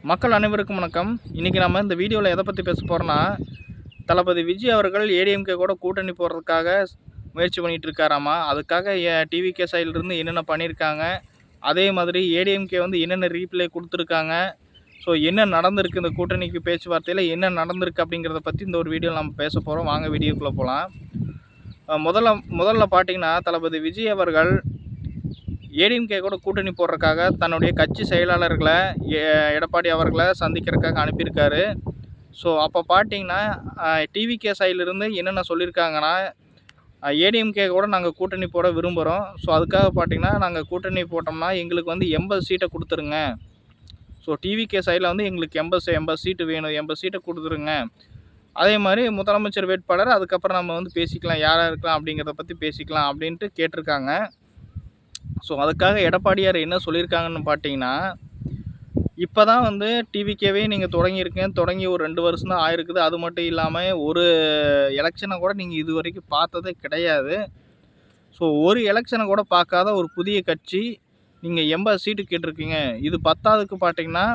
மக்கள் அனைவருக்கும் வணக்கம். இன்றைக்கி நம்ம இந்த வீடியோவில் எதை பற்றி பேச போகிறோன்னா, தளபதி விஜய் அவர்கள் ஏடிஎம்கே கூட கூட்டணி போடுறதுக்காக முயற்சி பண்ணிகிட்டு இருக்காராமா. அதுக்காக டிவிகே சைட்லேருந்து என்னென்ன பண்ணியிருக்காங்க, அதே மாதிரி ஏடிஎம்கே வந்து என்னென்ன ரீப்ளே கொடுத்துருக்காங்க, ஸோ என்ன நடந்திருக்கு இந்த கூட்டணிக்கு பேச்சுவார்த்தையில் என்ன நடந்திருக்கு அப்படிங்கிறத பற்றி இந்த ஒரு வீடியோவில் நம்ம பேச போகிறோம். வாங்க வீடியோக்குள்ளே போகலாம். முதல்ல பார்த்தீங்கன்னா, தளபதி விஜய் அவர்கள் ஏடிஎம்கே கூட கூட்டணி போடுறதுக்காக தன்னுடைய கட்சி செயலாளர்களை எடப்பாடி அவர்களை சந்திக்கிறதுக்காக அனுப்பியிருக்காரு. ஸோ அப்போ பார்த்தீங்கன்னா டிவிகே சைட்லேருந்து என்னென்ன சொல்லியிருக்காங்கன்னா, ஏடிஎம்கே கூட நாங்கள் கூட்டணி போட விரும்புகிறோம். ஸோ அதுக்காக பார்த்தீங்கன்னா நாங்கள் கூட்டணி போட்டோம்னா எங்களுக்கு வந்து 80 சீட்டை கொடுத்துருங்க. ஸோ டிவிகே சைடில் வந்து எங்களுக்கு 80 சீட்டு வேணும், 80 சீட்டை கொடுத்துருங்க. அதே மாதிரி முதலமைச்சர் வேட்பாளர் அதுக்கப்புறம் நம்ம வந்து பேசிக்கலாம், யாராக இருக்கலாம் அப்படிங்கிறத பற்றி பேசிக்கலாம் அப்படின்ட்டு கேட்டிருக்காங்க. ஸோ அதுக்காக எடப்பாடியார் என்ன சொல்லியிருக்காங்கன்னு பார்த்தீங்கன்னா, இப்போ தான் வந்து டிவிகேவே நீங்கள் தொடங்கியிருக்கீங்க, தொடங்கி ஒரு 2 வருஷம் தான் ஆயிருக்குது. அது மட்டும் இல்லாமல் ஒரு எலெக்ஷனை கூட நீங்கள் இது வரைக்கும் பார்த்ததே கிடையாது. ஸோ ஒரு எலெக்ஷனை கூட பார்க்காத ஒரு புதிய கட்சி நீங்கள் 80 சீட்டு கேட்டிருக்கீங்க. இது 10க்கு பார்த்தீங்கன்னா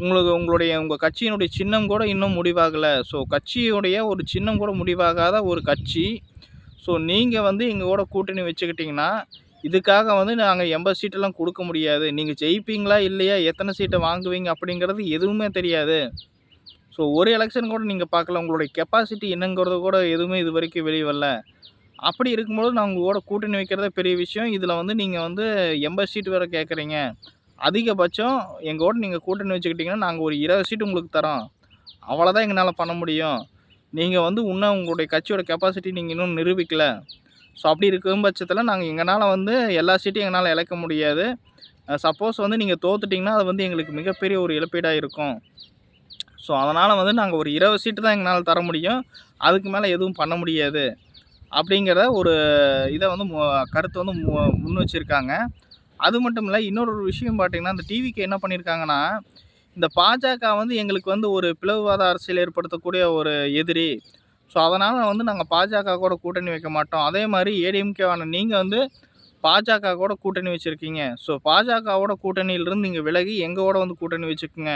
உங்கள் கட்சியினுடைய சின்னம் கூட இன்னும் முடிவாகலை. ஸோ கட்சியுடைய ஒரு சின்னம் கூட முடிவாகாத ஒரு கட்சி. ஸோ நீங்கள் வந்து எங்கள் கூட கூட்டணி வச்சுக்கிட்டிங்கன்னா இதுக்காக வந்து நாங்கள் 80 சீட்டெல்லாம் கொடுக்க முடியாது. நீங்கள் ஜெயிப்பீங்களா இல்லையா, எத்தனை சீட்டை வாங்குவீங்க அப்படிங்கிறது எதுவுமே தெரியாது. ஸோ ஒரு எலெக்ஷன் கூட நீங்கள் பார்க்கல, உங்களுடைய கெப்பாசிட்டி என்னங்கிறது கூட எதுவுமே இது வரைக்கும் வெளியே வரல. அப்படி இருக்கும்போது நான் உங்கள் கூட கூட்டணி வைக்கிறதே பெரிய விஷயம். இதில் வந்து நீங்கள் வந்து 80 சீட்டு வேறு கேட்குறீங்க. அதிகபட்சம் எங்களோட நீங்கள் கூட்டணி வச்சுக்கிட்டிங்கன்னா நாங்கள் ஒரு 20 சீட்டு உங்களுக்கு தரோம். அவ்வளோதான் எங்களால் பண்ண முடியும். நீங்கள் வந்து இன்னும் உங்களுடைய கட்சியோட கெப்பாசிட்டி நீங்கள் இன்னும் நிரூபிக்கலை. ஸோ அப்படி இருக்கும் பட்சத்தில் நாங்கள் எங்களால் வந்து எல்லா சீட்டையும் எங்களால் இழக்க முடியாது. சப்போஸ் வந்து நீங்கள் தோத்துட்டிங்கன்னா அது வந்து எங்களுக்கு மிகப்பெரிய ஒரு இழப்பீடாக இருக்கும். ஸோ அதனால் வந்து நாங்கள் ஒரு 20 சீட்டு தான் எங்களால் தர முடியும், அதுக்கு மேலே எதுவும் பண்ண முடியாது அப்படிங்கிற ஒரு இதை வந்து கருத்தை வந்து முன் வச்சுருக்காங்க. அது மட்டும் இல்லை, இன்னொரு விஷயம் பார்த்தீங்கன்னா, இந்த டிவிக்கு என்ன பண்ணியிருக்காங்கன்னா, இந்த பாஜக வந்து எங்களுக்கு வந்து ஒரு பிளவுவாத அரசியல் ஏற்படுத்தக்கூடிய ஒரு எதிரி. ஸோ அதனால் வந்து நாங்கள் பாஜக கூட கூட்டணி வைக்க மாட்டோம். அதே மாதிரி ஏடிஎம்கேவான நீங்கள் வந்து பாஜக கூட கூட்டணி வச்சுருக்கீங்க. ஸோ பாஜகவோட கூட்டணியிலிருந்து நீங்கள் விலகி எங்களோட வந்து கூட்டணி வச்சுக்கோங்க.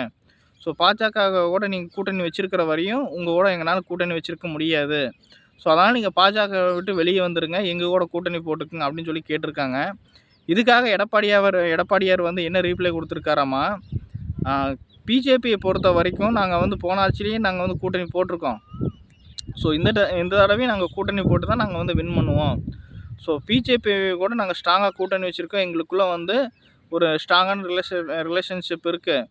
ஸோ பாஜக கூட நீங்கள் கூட்டணி வச்சுருக்கிற வரையும் உங்களோட எங்களால் கூட்டணி வச்சுருக்க முடியாது. ஸோ அதனால் நீங்கள் பாஜக விட்டு வெளியே வந்துடுங்க, எங்கள் கூட கூட்டணி போட்டுக்குங்க அப்படின்னு சொல்லி கேட்டிருக்காங்க. இதுக்காக எடப்பாடியார் வந்து என்ன ரீப்ளை கொடுத்துருக்காராமா, பிஜேபியை பொறுத்த வரைக்கும் நாங்கள் வந்து போன ஆட்சியிலேயே நாங்கள் வந்து கூட்டணி போட்டிருக்கோம். ஸோ இந்த தடவையும் நாங்கள் கூட்டணி போட்டு தான் நாங்கள் வந்து வின் பண்ணுவோம். ஸோ பிஜேபி கூட நாங்கள் ஸ்ட்ராங்காக கூட்டணி வச்சுருக்கோம். எங்களுக்குள்ளே வந்து ஒரு ஸ்ட்ராங்கான ரிலேஷன்ஷிப் இருக்குது.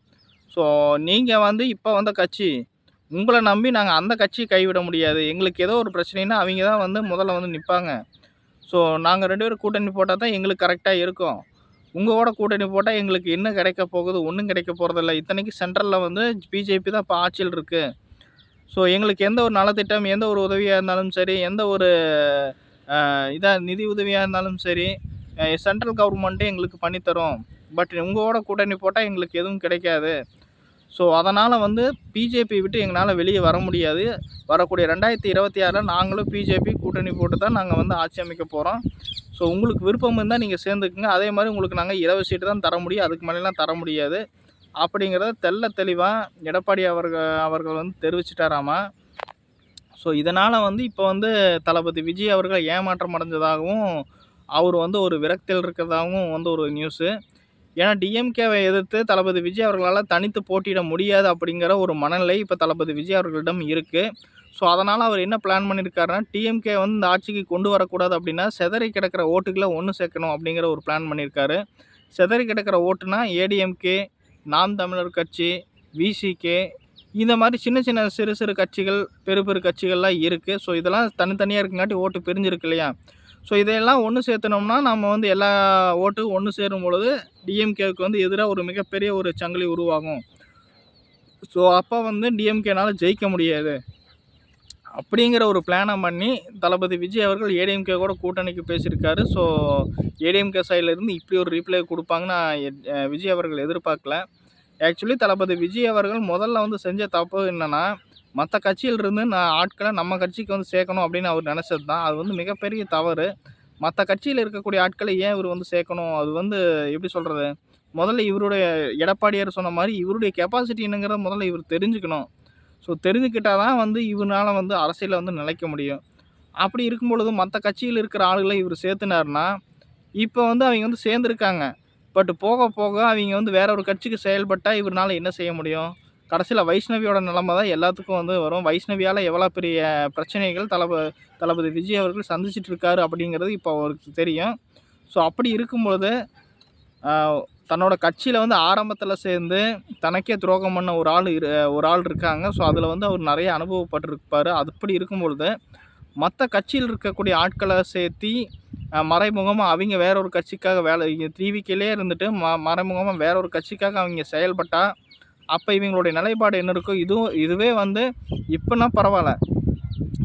ஸோ நீங்கள் வந்து இப்போ வந்த கட்சி, உங்களை நம்பி நாங்கள் அந்த கட்சியை கைவிட முடியாது. எங்களுக்கு ஏதோ ஒரு பிரச்சனைனா அவங்க தான் வந்து முதல்ல வந்து நிற்பாங்க. ஸோ நாங்கள் 2 பேரும் கூட்டணி போட்டால் தான் எங்களுக்கு கரெக்டாக இருக்கும். உங்களோட கூட்டணி போட்டால் எங்களுக்கு என்ன கிடைக்க போகுது, ஒன்றும் கிடைக்க போகிறதில்ல. இத்தனைக்கு சென்ட்ரலில் வந்து பிஜேபி தான் இப்போ ஆட்சியில் இருக்குது. ஸோ எங்களுக்கு எந்த ஒரு நலத்திட்டம், எந்த ஒரு உதவியாக இருந்தாலும் சரி, எந்த ஒரு நிதி உதவியாக இருந்தாலும் சரி, சென்ட்ரல் கவர்மெண்ட்டே எங்களுக்கு பண்ணித்தரும். பட் உங்களோட கூட்டணி போட்டால் எங்களுக்கு எதுவும் கிடைக்காது. ஸோ அதனால் வந்து பிஜேபி விட்டு எங்களால் வெளியே வர முடியாது. வரக்கூடிய 2026 நாங்களும் பிஜேபி கூட்டணி போட்டு தான் நாங்கள் வந்து ஆட்சி அமைக்க போகிறோம். ஸோ உங்களுக்கு விருப்பம் இருந்தால் நீங்கள் சேர்ந்துக்குங்க. அதே மாதிரி உங்களுக்கு நாங்கள் 20 சீட்டு தான் தர முடியும், அதுக்கு மேலெலாம் தர முடியாது அப்படிங்கிறத தெளிவாக எடப்பாடி அவர்கள் வந்து தெரிவிச்சிட்டாராமா. ஸோ இதனால் வந்து இப்போ வந்து தளபதி விஜய் அவர்கள் ஏமாற்றம் அடைஞ்சதாகவும், அவர் வந்து ஒரு விரக்தியில் இருக்கிறதாகவும் வந்து ஒரு நியூஸு. ஏன்னா டிஎம்கேவை எதிர்த்து தளபதி விஜய் அவர்களால் தனித்து போட்டியிட முடியாது அப்படிங்கிற ஒரு மனநிலை இப்போ தளபதி விஜய் அவர்களிடம் இருக்குது. ஸோ அதனால் அவர் என்ன பிளான் பண்ணியிருக்காருன்னா, டிஎம்கே வந்து இந்த ஆட்சிக்கு கொண்டு வரக்கூடாது அப்படின்னா சிதறி கிடக்கிற ஓட்டுகளை ஒன்று சேர்க்கணும் அப்படிங்கிற ஒரு பிளான் பண்ணியிருக்காரு. சிதறி கிடக்கிற ஓட்டுனா ஏடிஎம்கே, நாம் தமிழர் கட்சி, விசிகே, இந்த மாதிரி சின்ன சிறு கட்சிகள், பெரு கட்சிகள்லாம் இருக்குது. ஸோ இதெல்லாம் தனித்தனியாக இருக்குங்காட்டி ஓட்டு பிரிஞ்சிருக்கு இல்லையா. ஸோ இதையெல்லாம் ஒன்று சேர்த்தனோம்னா நம்ம வந்து எல்லா ஓட்டும் ஒன்று சேரும் பொழுது டிஎம்கேவுக்கு வந்து எதிராக ஒரு மிகப்பெரிய ஒரு சங்கிலி உருவாகும். ஸோ அப்போ வந்து டிஎம்கேனால் ஜெயிக்க முடியாது அப்படிங்கிற ஒரு பிளானை பண்ணி தளபதி விஜய் அவர்கள் ஏடிஎம்கே கூட கூட்டணிக்கு பேசியிருக்காரு. ஸோ ஏடிஎம்கே சைட்லேருந்து இப்படி ஒரு ரீப்ளை கொடுப்பாங்கன்னு விஜய் அவர்கள் எதிர்பார்க்கல. ஆக்சுவலி தளபதி விஜய் அவர்கள் முதல்ல வந்து செஞ்ச தப்பு என்னென்னா, மற்ற கட்சியிலிருந்து ஆட்களை நம்ம கட்சிக்கு வந்து சேர்க்கணும் அப்படின்னு அவர் நினச்சது தான். அது வந்து மிகப்பெரிய தவறு. மற்ற கட்சியில் இருக்கக்கூடிய ஆட்களை ஏன் இவர் வந்து சேர்க்கணும், அது வந்து எப்படி சொல்கிறது, முதல்ல இவருடைய எடப்பாடியார் சொன்ன மாரி இவருடைய கெப்பாசிட்டி என்னங்கிறத முதல்ல இவர் தெரிஞ்சுக்கணும். ஸோ தெரிஞ்சுக்கிட்டா தான் வந்து இவர்னால வந்து அரசியல்ல வந்து நிலைக்க முடியும். அப்படி இருக்கும் பொழுது மத்த கட்சியில இருக்கிற ஆளுகள இவரு சேர்த்துனாருன்னா, இப்ப வந்து அவைங்க வந்து சேர்ந்திருக்காங்க. பட் போக போக அவைங்க வந்து வேற ஒரு கட்சிக்கு செயல்பட்டா இவருனால என்ன செய்ய முடியும்? கடைசியில வைஷ்ணவியோட நிலைமை தான் எல்லாத்துக்கும் வந்து வரும். வைஷ்ணவியால எவ்வளோ பெரிய பிரச்சனைகள் தளபதி விஜய் அவர்கள் சந்திச்சுட்டு இருக்காரு அப்படிங்கிறது இப்போ அவருக்கு தெரியும். ஸோ அப்படி இருக்கும்பொழுது, அ தன்னோட கட்சியில வந்து ஆரம்பத்தில சேர்ந்து தனக்கே துரோகம் பண்ண ஒரு ஆள் இருக்காங்க. ஸோ அதில வந்து அவர் நெறைய அனுபவப்பட்டுருப்பாரு. அப்படி இருக்கும் பொழுது, மத்த கட்சியில இருக்கக்கூடிய ஆட்கள சேர்த்தி மறைமுகமா அவிங்க வேற ஒரு கட்சிக்காக டிவிக்கேலயே இருந்துட்டு மறைமுகமா வேற ஒரு கட்சிக்காக அவிங்க செயல்பட்டா, அப்ப இவங்களுடைய நிலைப்பாடு என்ன இருக்கும்? இதுவே வந்து இப்பன்னா பரவால்ல.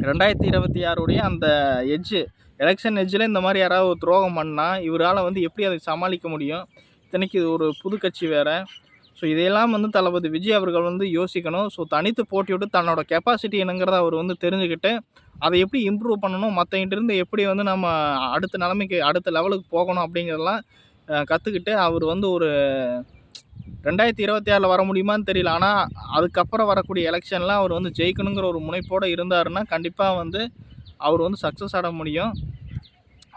2026 உடைய அந்த எலக்ஷன் எட்ஜ்ல இந்த மாரி யாராவது ஒரு துரோகம் பண்ணா, இவரால வந்து எப்படி அதை சமாளிக்க முடியும்? இத்தனைக்கு இது ஒரு புது கட்சி வேற. ஸோ இதையெல்லாம் வந்து தளபதி விஜய் அவர்கள் வந்து யோசிக்கணும். ஸோ தனித்து போட்டியிட்டு தன்னோட கெப்பாசிட்டி என்னங்கிறத அவர் வந்து தெரிஞ்சுக்கிட்டு, அதை எப்படி இம்ப்ரூவ் பண்ணணும், மத்தவங்கிட்டருந்து எப்படி வந்து நம்ம அடுத்த நிலைமைக்கு, அடுத்த லெவலுக்கு போகணும் அப்படிங்கிறதெல்லாம் கத்துக்கிட்டு, அவர் வந்து ஒரு 2026ல வர முடியுமான்னு தெரியல. ஆனா, அதுக்கப்புறம் வரக்கூடிய எலக்ஷன்ல அவர் வந்து ஜெயிக்கணுங்கிற ஒரு முனைப்போட இருந்தாருன்னா, கண்டிப்பா வந்து அவர் வந்து சக்ஸஸ் அடைய முடியும்.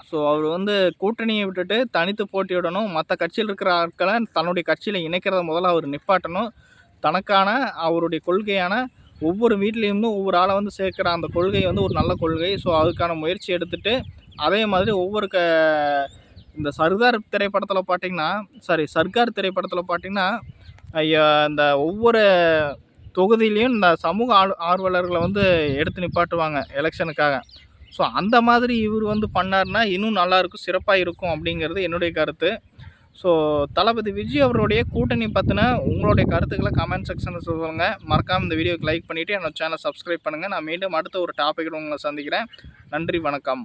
ஸோ அவர் வந்து கூட்டணியை விட்டுட்டு தனித்து போட்டியிடணும். மத்த கட்சியில இருக்கிற ஆட்கள தன்னுடைய கட்சியில இணைக்கிறத முதல்ல அவர் நிப்பாட்டணும். தனக்கான அவருடைய கொள்கையான ஒவ்வொரு வீட்லேருந்தும் ஒவ்வொரு ஆள வந்து சேர்க்கிற அந்த கொள்கை வந்து ஒரு நல்ல கொள்கை. ஸோ அதுக்கான முயற்சி எடுத்துட்டு, அதே மாதிரி இந்த சர்க்கார் திரைப்படத்தில பார்த்தீங்கன்னா, இந்த ஒவ்வொரு தொகுதியிலயும் இந்த சமூக ஆர்வலர்கள வந்து எடுத்து நிப்பாட்டுவாங்க எலக்ஷனுக்காக. ஸோ அந்த மாதிரி இவர் வந்து பண்ணாருன்னா, இன்னும் நல்லாயிருக்கும், சிறப்பா இருக்கும் அப்படிங்கிறது என்னுடைய கருத்து. ஸோ தளபதி விஜய் அவருடைய கூட்டணி பத்தின உங்களுடைய கருத்துக்கள கமெண்ட் செக்ஷன்ல சொல்லுங்க. மறக்காம இந்த வீடியோக்கு லைக் பண்ணிட்டு என்னோட சேனல சப்ஸ்கிரைப் பண்ணுங்க. நான் மீண்டும் அடுத்த ஒரு டாபிக்கோட உங்கள சந்திக்கிறேன். நன்றி, வணக்கம்.